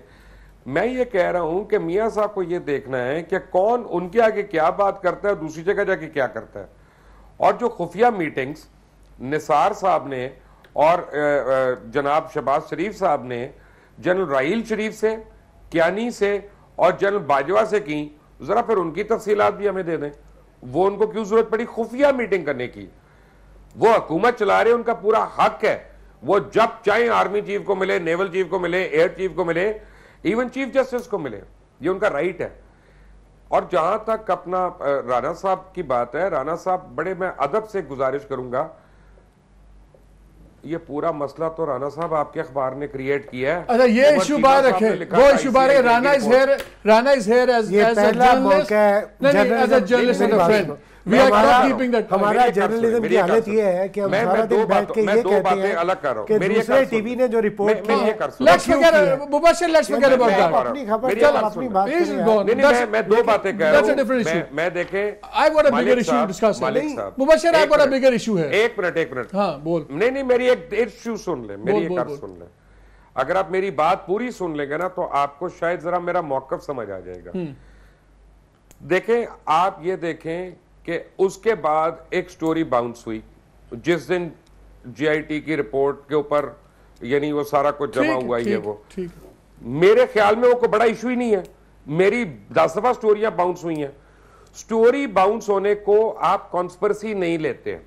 मैं ये कह रहा हूं कि मियां साहब को ये देखना है कि कौन उनके आगे क्या बात करता है, दूसरी जगह जाके क्या करता है। और जो खुफिया मीटिंग्स निसार साहब ने और जनाब शहबाज शरीफ साहब ने जनरल राहील शरीफ से, कियानी से और जनरल बाजवा से की, जरा फिर उनकी तफसीलात भी हमें दे दें। वो उनको क्यों जरूरत पड़ी खुफिया मीटिंग करने की? वो हुकूमत चला रहे, उनका पूरा हक है, वो जब चाहे आर्मी चीफ को मिले, नेवल चीफ को मिले, एयर चीफ को मिले, इवन चीफ जस्टिस को मिले, ये उनका राइट है। और जहां तक अपना राणा साहब की बात है, राणा साहब बड़े मैं अदब से गुजारिश करूंगा, ये पूरा मसला तो राणा साहब आपके अखबार ने क्रिएट किया है। अच्छा, ये इशू बाहर रखे, वो इशू बाहर है। Rana is here as a journalist, as a journalist and a friend. हमारा जर्नलिज्म की हालत ये है कि हम सारा दिन बैठ के ये कहते हैं अलग कर रहा हूं कि दूसरे टीवी ने जो रिपोर्ट की है, लेट्स फॉरगेट अबाउट दैट। अपनी खबर चल अपनी बात करें। मैं दो बातें कह रहा हूं। मैं देखे I got a bigger issue discuss. Mubashar, I got a bigger issue है। एक मिनट। हां बोल। नहीं मेरी एक इशू सुन ले, मेरी एक बात सुन ले। अगर आप मेरी बात पूरी सुन लेंगे ना तो आपको शायद जरा मेरा मौकफ समझ आ जाएगा। देखें, आप ये देखें कि उसके बाद एक स्टोरी बाउंस हुई जिस दिन जीआईटी की रिपोर्ट के ऊपर यानी वो सारा कुछ जमा हुआ ही है। वो मेरे ख्याल में वो कोई बड़ा इशू ही नहीं है। मेरी 10 दफा स्टोरियां बाउंस हुई हैं। स्टोरी बाउंस होने को आप कॉन्स्पिरेसी नहीं लेते।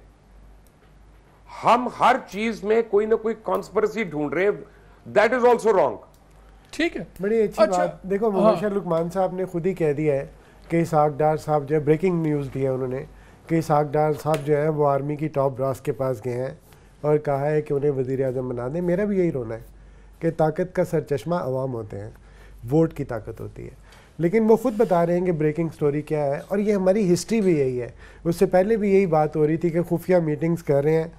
हम हर चीज में कोई ना कोई कॉन्स्पिरेसी ढूंढ रहे हैं, दैट इज ऑल्सो रॉन्ग। ठीक है, बड़ी अच्छी बात। देखो मुबशर लुकमान साहब ने खुद ही कह दिया है कि इसहाक डार साहब जो है, ब्रेकिंग न्यूज़ दी है उन्होंने कि इसहाक डार साहब जो है वो आर्मी की टॉप ब्रास के पास गए हैं और कहा है कि उन्हें वज़ीर आज़म बना दें। मेरा भी यही रोना है कि ताकत का सरचश्मा अवाम होते हैं, वोट की ताकत होती है। लेकिन वो खुद बता रहे हैं कि ब्रेकिंग स्टोरी क्या है, और ये हमारी हिस्ट्री भी यही है। उससे पहले भी यही बात हो रही थी कि खुफिया मीटिंग्स कर रहे हैं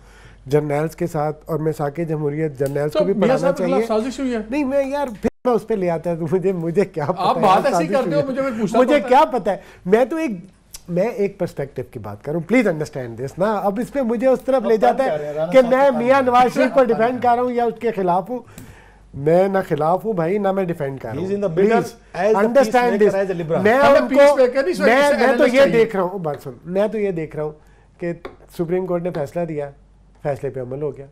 जर्नल्स के साथ, और मिसाके जमहूरियत जर्नल्स को भी पढ़ाना चाहिए। साजिश हुई है? नहीं, मैं यार फिर मैं उस पर ले आता है तो मुझे क्या पता, आप बात ऐसी करते हो, मुझे क्या पता है। मैं एक पर्सपेक्टिव की बात करूं, प्लीज अंडरस्टैंड दिस ना। अब इस पे मुझे उस तरफ ले जाता है कि मैं मियां नवाज शरीफ को डिफेंड कर रहा हूं या उसके खिलाफ हूं। मैं ना खिलाफ हूं भाई, ना मैं डिफेंड कर रहा हूं। Please understand this. मैं तो ये देख रहा हूं, बात सुन, मैं तो ये देख रहा हूं कि सुप्रीम कोर्ट ने फैसला दिया, फैसले पे अमल हो गया।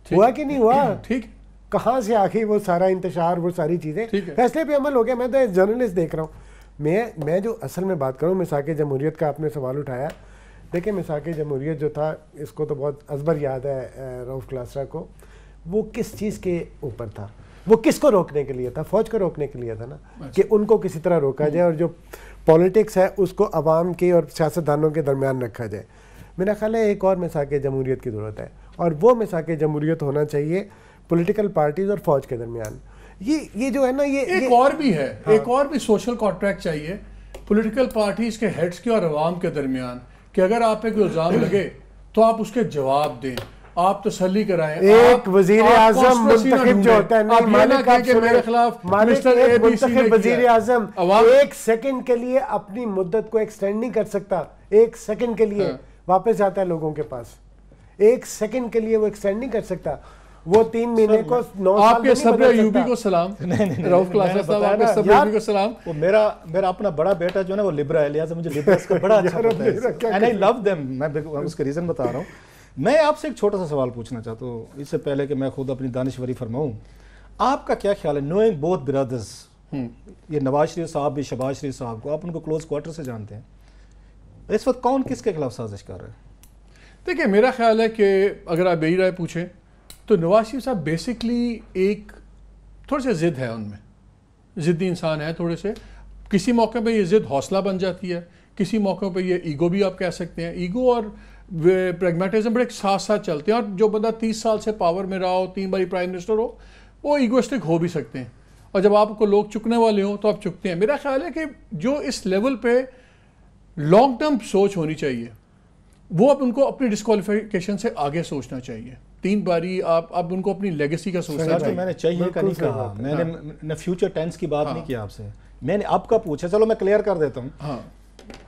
हुआ कि नहीं हुआ? ठीक, कहाँ से आ गई वो सारा इंतशार, वो सारी चीजें, फैसले पे अमल हो गया। मैं तो जर्नलिस्ट देख रहा हूँ। मैं जो असल में बात करूँ, मिसाके जमहूरियत का आपने सवाल उठाया। देखिए मिसाके जमहूरियत जो था, इसको तो बहुत अजबर याद है रऊफ क्लासरा को। वो किस चीज़ के ऊपर था? वो किसको रोकने के लिए था? फौज को रोकने के लिए था ना, कि उनको किसी तरह रोका जाए और जो पॉलिटिक्स है उसको अवाम के और सियासतदानों के दरमियान रखा जाए। मेरा ख्याल है एक और मिसाके जमहूरियत की ज़रूरत है, और वो मिसाके जमहूरियत होना चाहिए पॉलिटिकल पार्टीज और फौज के दरमियान। ये जो है ना, ये और भी है। हाँ। एक और भी सोशल कॉन्ट्रैक्ट चाहिए पॉलिटिकल पार्टीज के हेड्स के और अवाम के दरमियान, कि अगर आप पे कोई इल्जाम लगे तो आप उसके जवाब दें, आप तसल्ली कराएं। एक वजीर आजम मुंतखब जो होता है, नहीं मालिक के मेरे खिलाफ मुंतखब वजीर आजम 1 सेकंड के लिए अपनी मुद्दत को एक्सटेंड नहीं कर सकता। 1 सेकंड के लिए वापस जाता है लोगों के पास। 1 सेकंड के लिए वो एक्सटेंड नहीं कर सकता। वो 3 महीने को 9 साल आपके सब्र अयूबी को सलाम। रऊफ क्लासरा साहब, आपके सब्र अयूबी को सलाम। वो मेरा अपना बड़ा बेटा जो है ना, वो लिबरल है, लिहाजा मुझे लिबरल्स का बड़ा अच्छा लगता है, एंड आई लव देम। मैं उसके रीजन बता रहा हूँ। मैं आपसे एक छोटा सा सवाल पूछना चाहता हूँ, इससे पहले कि मैं खुद अपनी दानिशवरी फरमाऊँ। आपका क्या ख्याल है, नोइंग बोथ ब्रदर्स, ये नवाज शरीफ साहब भी, शहबाज शरीफ साहब को आप उनको क्लोज क्वार्टर से जानते हैं, इस वक्त कौन किसके खिलाफ साजिश कर रहे हैं? देखिए मेरा ख्याल है कि अगर आप मेरी राय पूछें तो नवाज शरीफ साहब बेसिकली एक थोड़े से ज़िद है, उनमें ज़िद्दी इंसान है थोड़े से। किसी मौके पे ये ज़िद हौसला बन जाती है, किसी मौक़ों पे ये ईगो भी आप कह सकते हैं। ईगो और प्रैग्मेटिज्म बड़े साथ साथ चलते हैं, और जो बंदा 30 साल से पावर में रहा हो, 3 बारी प्राइम मिनिस्टर हो, वो ईगोइस्टिक हो भी सकते हैं, और जब आपको लोग चुकने वाले हों तो आप चुकते हैं। मेरा ख्याल है कि जो इस लेवल पे लॉन्ग टर्म सोच होनी चाहिए, वो अब उनको अपनी डिस्क्वालिफिकेशन से आगे सोचना चाहिए। 3 बारी आप अब उनको अपनी लेगेसी का सोचना चाहिए। मैंने चाहिए का नहीं कहा, मैंने फ्यूचर टेंस की बात नहीं की आपसे, मैंने आपका पूछा। चलो मैं क्लियर कर देता हूँ। हाँ,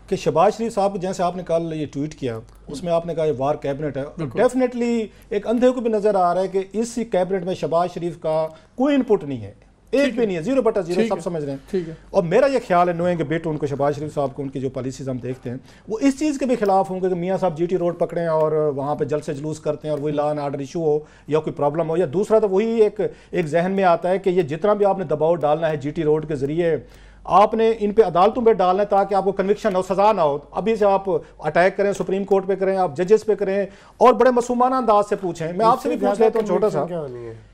कि शहबाज शरीफ साहब, जैसे आपने कल ये ट्वीट किया, उसमें आपने कहा ये वार कैबिनेट है। डेफिनेटली एक अंधे को भी नजर आ रहा है कि इस कैबिनेट में शहबाज शरीफ का कोई इनपुट नहीं है, एक भी नहीं है, 0/0, सब समझ रहे हैं। ठीक है। और मेरा ये ख्याल है, नोएंगे बेटो उनको, शहबाज शरीफ साहब को, उनकी जो पॉलिसीज हम देखते हैं, वो इस चीज़ के भी खिलाफ होंगे कि मियाँ साहब GT रोड पकड़ें और वहाँ पे जल्द से जुलूस करते हैं और वही लॉ एंड ऑर्डर इशू हो या कोई प्रॉब्लम हो। या दूसरा तो वही एक जहन में आता है कि ये जितना भी आपने दबाव डालना है GT रोड के जरिए, आपने इन पे अदालतों पे डालना है ताकि आपको कन्विक्शन हो, सजा ना हो। अभी से आप अटैक करें, सुप्रीम कोर्ट पे करें, आप जजेस पे करें, और बड़े मासूमाना अंदाज से पूछें। मैं आपसे भी पूछ लेता हूँ छोटा सा,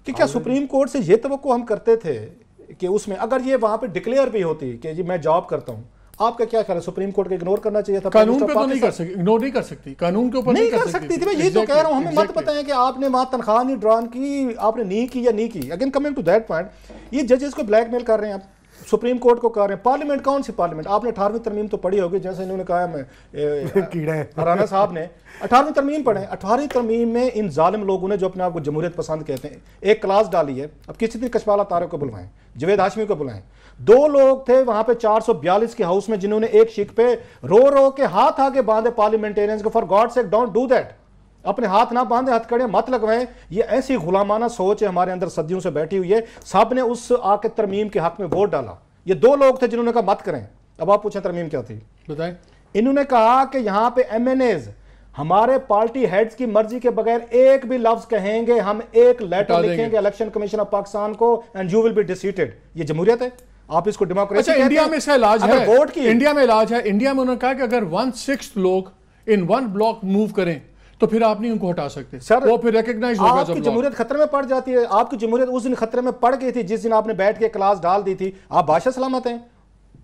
कि क्या सुप्रीम कोर्ट से ये तवक्को हम करते थे कि उसमें अगर ये वहां पे डिक्लेयर भी होती कि जी मैं जॉब करता हूं, आपका क्या ख्याल है, सुप्रीम कोर्ट को इग्नोर करना चाहिए था? कानून पे तो नहीं कर सकती, इग्नोर नहीं कर सकती, कानून के ऊपर नहीं कर सकती थी। मैं ये तो कह रहा हूं, हमें मत बताएं कि आपने वहां तनख्वाह नहीं ड्रॉन की, आपने नहीं की या नहीं की। Again coming to that point, ये जजेस को ब्लैकमेल कर रहे हैं आप, सुप्रीम कोर्ट को कर रहे हैं। पार्लियामेंट कौन सी पार्लियामेंट? आपने 18वीं तरमीम तो पढ़ी होगी, जैसे इन्होंने कहा, मैं कीड़ा है राना साहब ने 18वीं तरमीम पढ़े। 18वीं तरमीम में इन जालिम लोगों ने, जो अपने आप को जमहूरियत पसंद कहते हैं, एक क्लास डाली है। अब किसी दिन कशवाला तारक को बुलवाएं, जवेद हाशमी को बुलाएं। 2 लोग थे वहां पे 442 के हाउस में, जिन्होंने एक शिक पे रो के हाथ आगे बांधे पार्लियामेंटेरियंस को। For God sake don't do that. अपने हाथ ना बांधे, हथकड़ियां मत लगवाएं। ये ऐसी गुलामाना सोच है हमारे अंदर, सदियों से बैठी हुई है। सब ने उस आके तरमीम के हक में वोट डाला। ये 2 लोग थे जिन्होंने कहा मत करें। अब आप पूछें तरमीम क्या थी, बताएं। इन्होंने कहा कि यहां पे MNAs हमारे पार्टी हेड्स की मर्जी के बगैर एक भी लफ्ज कहेंगे, हम एक लेटर लिखेंगे इलेक्शन कमीशन ऑफ पाकिस्तान को, एंड यू विल बी डिसीटेड। ये जमहूरियत है? आप इसको डेमोक्रेसी अच्छा, इंडिया में इसका इलाज है, वोट की इंडिया में इलाज है। इंडिया में उन्होंने कहा कि अगर 1/6 लोग इन 1 ब्लॉक मूव करें तो फिर आप नहीं उनको हटा सकते सर, वो फिर रिकॉग्नाइज होगा। आपकी जमहूरियत खतरे में पड़ जाती है। आपकी जमहूरियत उस दिन खतरे में पड़ गई थी जिस दिन आपने बैठ के क्लास डाल दी थी। आप बादशाह सलामत हैं,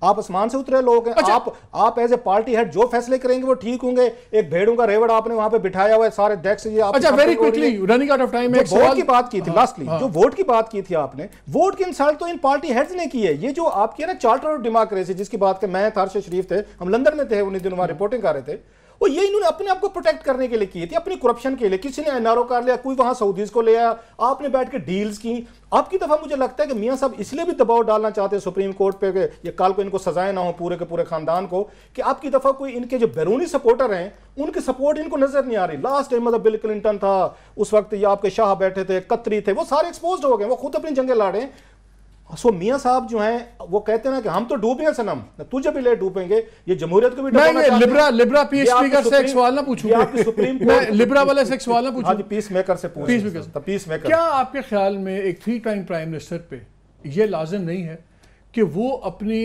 आप आसमान से उतरे लोग हैं। अच्छा, आप एज ए पार्टी हेड जो फैसले करेंगे वो ठीक होंगे। एक भेड़ों का रेवड़ आपने वहां पे बिठाया हुआ है सारे डेस्क। ये अच्छा, very quickly running out of time में वोट की बात की थी लास्टली, जो वोट की बात की थी आपने, वोट की इंसल्ट तो इन पार्टी हेड्स ने की है। ये जो आपकी है ना चार्टर ऑफ डेमोक्रेसी जिसकी बात कर, मैं अरशद शरीफ थे, हम लंदन में थे उन्हीं दिनों वहां रिपोर्टिंग कर रहे थे, वो ये इन्होंने अपने आप को प्रोटेक्ट करने के लिए की थी, अपनी करप्शन के लिए। किसी ने एनआरओ कर लिया, कोई वहां सऊदीज को ले आया, आपने बैठ के डील्स की। आपकी दफा मुझे लगता है कि मियां साहब इसलिए भी दबाव डालना चाहते हैं सुप्रीम कोर्ट पे ये कल को इनको सजाएं ना हो पूरे के पूरे खानदान को, कि आपकी दफा कोई इनके जो बैरूनी सपोर्टर हैं उनकी सपोर्ट इनको नजर नहीं आ रही। लास्ट टाइम मतलब बिल क्लिंटन था, उस वक्त ये आपके शाह बैठे थे, कतरी थे, वो सारे एक्सपोज हो गए, वो खुद अपनी जंगें लड़ रहे हैं। सो मियां साहब जो हैं वो कहते हैं ना कि हम तो डूबेंगे सनम, तुझे भी ले डूबेंगे, ये जमहूरियत को भी डुबाना चाहते हैं। लिब्रा पीस मेकर से एक सवाल ना पूछूंगा, सुप्रीम मैं लिब्रा वाले से एक सवाल ना पूछूं। पीस मेकर से पूछ, पीस मेकर। क्या आपके ख्याल में एक 3 टाइम प्राइम मिनिस्टर पे ये लाजिम नहीं है कि वो अपनी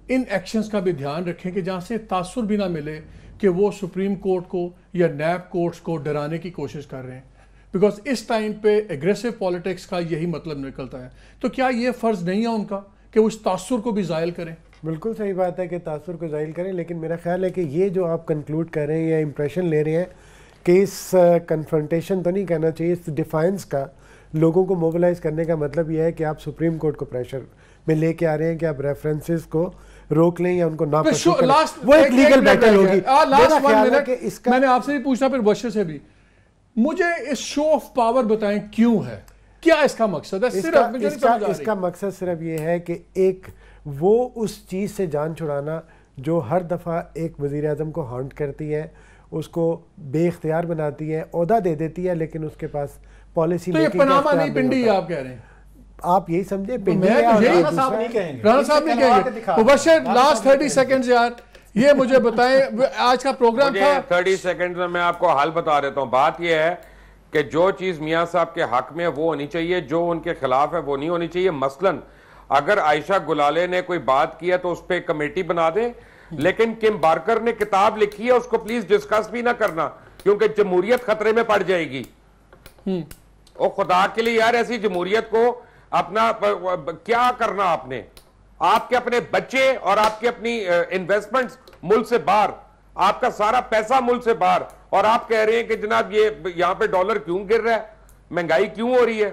इन एक्शंस का भी ध्यान रखें कि जहां से तासुर भी ना मिले कि वो सुप्रीम कोर्ट को या नैब कोर्ट्स को डराने की कोशिश कर रहे हैं? बिकॉज इस टाइम पे एग्रेसिव पॉलिटिक्स का यही मतलब निकलता है। तो क्या ये फ़र्ज़ नहीं है उनका कि उस तासुर को भी ज़ायल करें? बिल्कुल सही बात है कि तासुर को ज़ायल करें, लेकिन मेरा ख्याल है कि ये जो आप कंक्लूड कर रहे हैं या इंप्रेशन ले रहे हैं कि इस कन्फ्रंटेशन तो नहीं करना चाहिए, इस डिफाइंस का लोगों को मोबिलाइज करने का मतलब यह है कि आप सुप्रीम कोर्ट को प्रेशर में लेके आ रहे हैं कि आप रेफरेंसेस को रोक लें या उनको ना वो एक लीगल बैटल होगी। मैंने आपसे भी पूछा, फिर बशर से भी, मुझे इस शो ऑफ पावर बताएं क्यों है, क्या इसका मकसद है? इसका मकसद सिर्फ ये है कि एक वो उस चीज़ से जान छुड़ाना जो हर दफ़ा एक वज़ीर आज़म को हॉन्ट करती है, उसको बेख्तियार बनाती है, ओहदा दे देती है, लेकिन उसके पास पॉलिसी तो ये पनामा नहीं पिंडी आप कह रहे हैं? आप यही समझे पिंडी राणा साहब नहीं कहेंगे। मुबश्शिर लास्ट 30 सेकंड्स यार ये मुझे बताएं, आज का प्रोग्राम था 30 सेकंड में मैं आपको हाल बता देता हूं। बात यह है कि जो चीज मियां साहब के हक में वो होनी चाहिए, जो उनके खिलाफ है वो नहीं होनी चाहिए। मसलन अगर आयशा गुलाले ने कोई बात की है तो उस पर कमेटी बना दें, लेकिन किम बार्कर ने किताब लिखी है उसको प्लीज डिस्कस भी ना करना, क्योंकि जमहूरियत खतरे में पड़ जाएगी। और खुदा के लिए यार, ऐसी जमहूरियत को अपना क्या करना आपने? आपके अपने बच्चे और आपके अपनी इन्वेस्टमेंट्स मुल्क से बाहर, आपका सारा पैसा मुल्क से बाहर, और आप कह रहे हैं कि जनाब ये यहां पे डॉलर क्यों गिर रहा है, महंगाई क्यों हो रही है?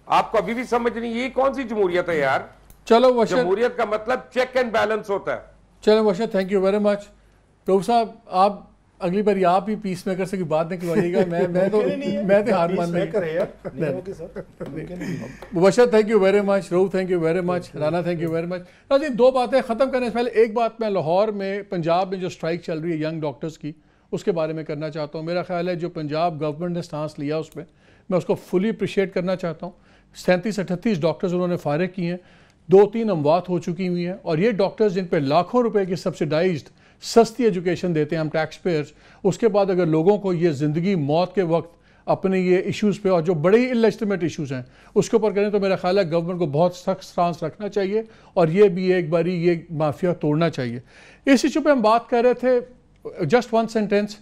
आपको अभी भी समझ नहीं, ये कौन सी जमहूरियत है यार? चलो जमहूरियत का मतलब चेक एंड बैलेंस होता है। चलो वशर, थैंक यू वेरी मच। प्रभु साहब, आप अगली बार आप ही पीस मेकर से की बात निकलवाइएगा। मैं तो हार मान Mubashir, thank you very much. Rauf, thank you very much. Rana, thank you very much. नाज़रीन, 2 बातें ख़त्म करने से पहले एक बात मैं लाहौर में, पंजाब में जो स्ट्राइक चल रही है यंग डॉक्टर्स की, उसके बारे में करना चाहता हूँ। मेरा ख्याल है जो पंजाब गवर्नमेंट ने स्टांस लिया उसमें मैं उसको फुली अप्रिशिएट करना चाहता हूँ। 37-38 डॉक्टर्स उन्होंने फारिग किए हैं, 2-3 अमवात हो चुकी हुई हैं, और ये डॉक्टर्स जिन पे लाखों रुपए की सब्सिडाइज्ड सस्ती एजुकेशन देते हैं हम टैक्स पेयर्स, उसके बाद अगर लोगों को ये ज़िंदगी मौत के वक्त अपने ये इश्यूज़ पे, और जो बड़े ही इलेजिटिमेट इश्यूज़ हैं उसके ऊपर करें, तो मेरा ख्याल है गवर्नमेंट को बहुत सख्त स्टांस रखना चाहिए और ये भी एक बारी ये माफिया तोड़ना चाहिए। इस इशू पे हम बात कर रहे थे, जस्ट 1 सेंटेंस,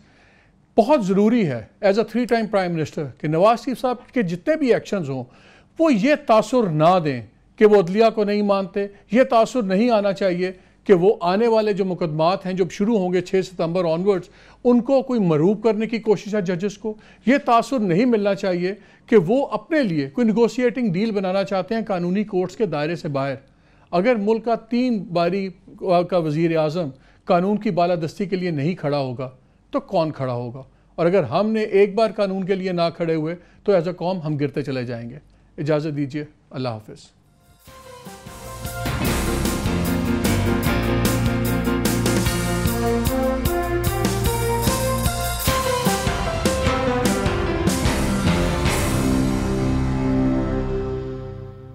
बहुत ज़रूरी है as a 3 time prime minister कि नवाज शरीफ साहब के जितने भी एक्शंस हों वो ये तासुर ना दें कि वो अदलिया को नहीं मानते। ये तासुर नहीं आना चाहिए कि वो आने वाले जो मुकदमात हैं जो शुरू होंगे 6 सितंबर ऑनवर्ड्स, उनको कोई मरूब करने की कोशिश है जजेस को। ये तासुर नहीं मिलना चाहिए कि वो अपने लिए कोई निगोशिएटिंग डील बनाना चाहते हैं कानूनी कोर्ट्स के दायरे से बाहर। अगर मुल्क का 3 बारी का वज़ीर आज़म कानून की बालादस्ती के लिए नहीं खड़ा होगा तो कौन खड़ा होगा? और अगर हमने एक बार कानून के लिए ना खड़े हुए तो एज अ कौम हम गिरते चले जाएंगे। इजाज़त दीजिए, अल्लाह हाफ़िज़।